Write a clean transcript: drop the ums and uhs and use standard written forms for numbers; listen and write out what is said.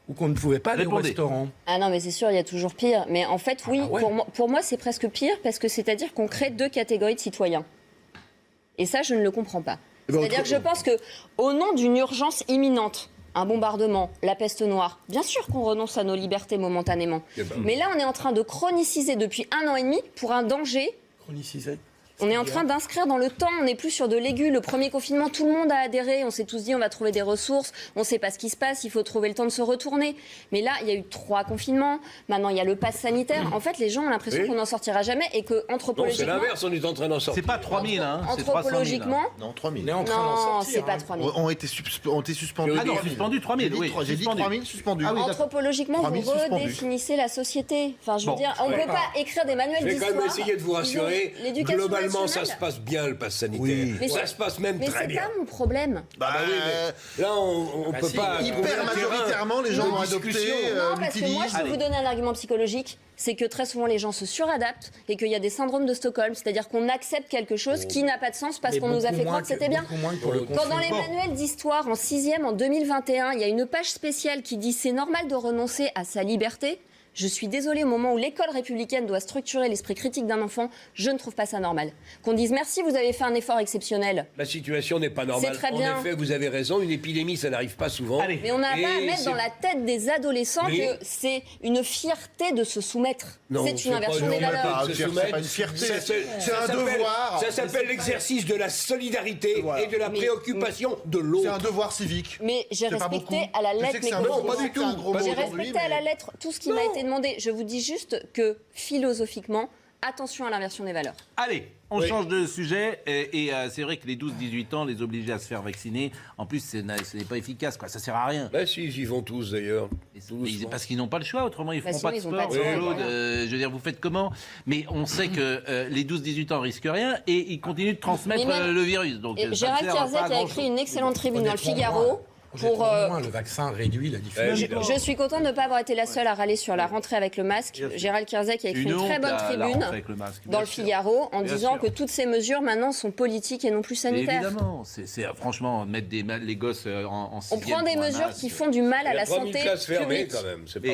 ou qu'on ne pouvait pas aller au Répondez. restaurant. Ah non, mais c'est sûr, il y a toujours pire. Mais en fait, oui, bah ouais. pour moi, c'est presque pire parce que c'est-à-dire qu'on crée deux catégories de citoyens. Et ça, je ne le comprends pas. C'est-à-dire que je pense que, au nom d'une urgence imminente, un bombardement, la peste noire, bien sûr qu'on renonce à nos libertés momentanément. Mais là, on est en train de chroniciser depuis 1 an et demi pour un danger. Chronicisé. On est en train d'inscrire dans le temps, on n'est plus sur de l'aigu. Le premier confinement, tout le monde a adhéré, on s'est tous dit on va trouver des ressources, on ne sait pas ce qui se passe, il faut trouver le temps de se retourner. Mais là, il y a eu 3 confinements, maintenant il y a le pass sanitaire. En fait, les gens ont l'impression qu'on n'en sortira jamais et que Non, c'est anthropologiquement... l'inverse, on est en train d'en sortir. C'est pas 3000, hein, c'est 300 000. Anthropologiquement, Non, 3000. On est en train d'en non, sortir. c'est pas hein. 3000. Ont été suspendus. Ah non, suspendu 3000, oui. J'ai dit 3000 suspendus. Ah oui, d'accord. Anthropologiquement, 3000 vous suspendus. redéfinissez la société. Enfin, je veux Bon. dire, on ne peut pas écrire des manuels Je vais d'histoire. quand même essayer de vous rassurer. L'éducation Globalement, ça nationale. se passe bien, le pass sanitaire. Oui. Mais Ça c'est- se passe même Mais très c'est bien. pas mon problème. Bah, oui, mais là, on bah peut si, pas... hyper trouver un majoritairement, les gens de vont adopter, discussion. Non, parce que moi, l'utilisent. je peux vous donner un argument psychologique, c'est que très souvent les gens se suradaptent et qu'il y a des syndromes de Stockholm, c'est-à-dire qu'on accepte quelque chose qui n'a pas de sens parce Mais qu'on nous a beaucoup fait moins croire que c'était bien. beaucoup moins que pour le Pendant les confinement. manuels d'histoire en 6e en 2021, il y a une page spéciale qui dit c'est normal de renoncer à sa liberté. Je suis désolée, au moment où l'école républicaine doit structurer l'esprit critique d'un enfant, je ne trouve pas ça normal. Qu'on dise merci, vous avez fait un effort exceptionnel. La situation n'est pas normale. C'est très bien. En effet, vous avez raison, une épidémie, ça n'arrive pas souvent. Allez. Mais on n'a Et pas à mettre c'est- dans la tête des adolescents Mais- que c'est une fierté de se soumettre. Non, C'est une inversion pas- des non, valeurs. Ah, se c'est soumettre. pas une fierté, Ça, c'est ça un s'appelle- devoir. Ça s'appelle l'exercice de la solidarité Voilà. et de la préoccupation de C'est l'autre. un devoir civique. Mais j'ai C'est pas respecté beaucoup. à la Je sais lettre que mes c'est un consignes. gros mot, pas du tout. c'est un gros mot J'ai aujourd'hui, respecté à mais- la lettre tout ce qui m'a été demandé. Je vous dis juste que philosophiquement, attention à l'inversion des valeurs. Allez, on Oui. change de sujet. Et c'est vrai que les 12-18 ans, les obliger à se faire vacciner, en plus, ce n'est pas efficace, quoi. Ça sert à rien. Bah si, ils y vont tous d'ailleurs. Mais parce qu'ils n'ont pas le choix, autrement ils Bah feront si, pas de ils ont sport. pas de choix, Claude, voilà. je veux dire, vous faites comment? Mais on sait que les 12-18 ans risquent rien et ils continuent de transmettre Mais même- le virus. Donc, Et ça Gérald sert Kierzek pas à a grand-chose. écrit une excellente tribune dans le Honnêtement, Figaro. Pour, Moins, le vaccin réduit la diffusion. je suis contente de ne pas avoir été la seule à râler sur la rentrée avec le masque. Bien sûr. Gérald Kierzek a écrit une très honte, bonne la tribune rentrée avec le masque, dans bien le sûr. Figaro en Bien disant sûr. que toutes ces mesures maintenant sont politiques et non plus Mais sanitaires. évidemment, c'est franchement mettre les gosses en On sixième prend des pour un mesures masque. qui font du mal Il à y a la 3000 santé classes fermées publique. quand même. C'est pas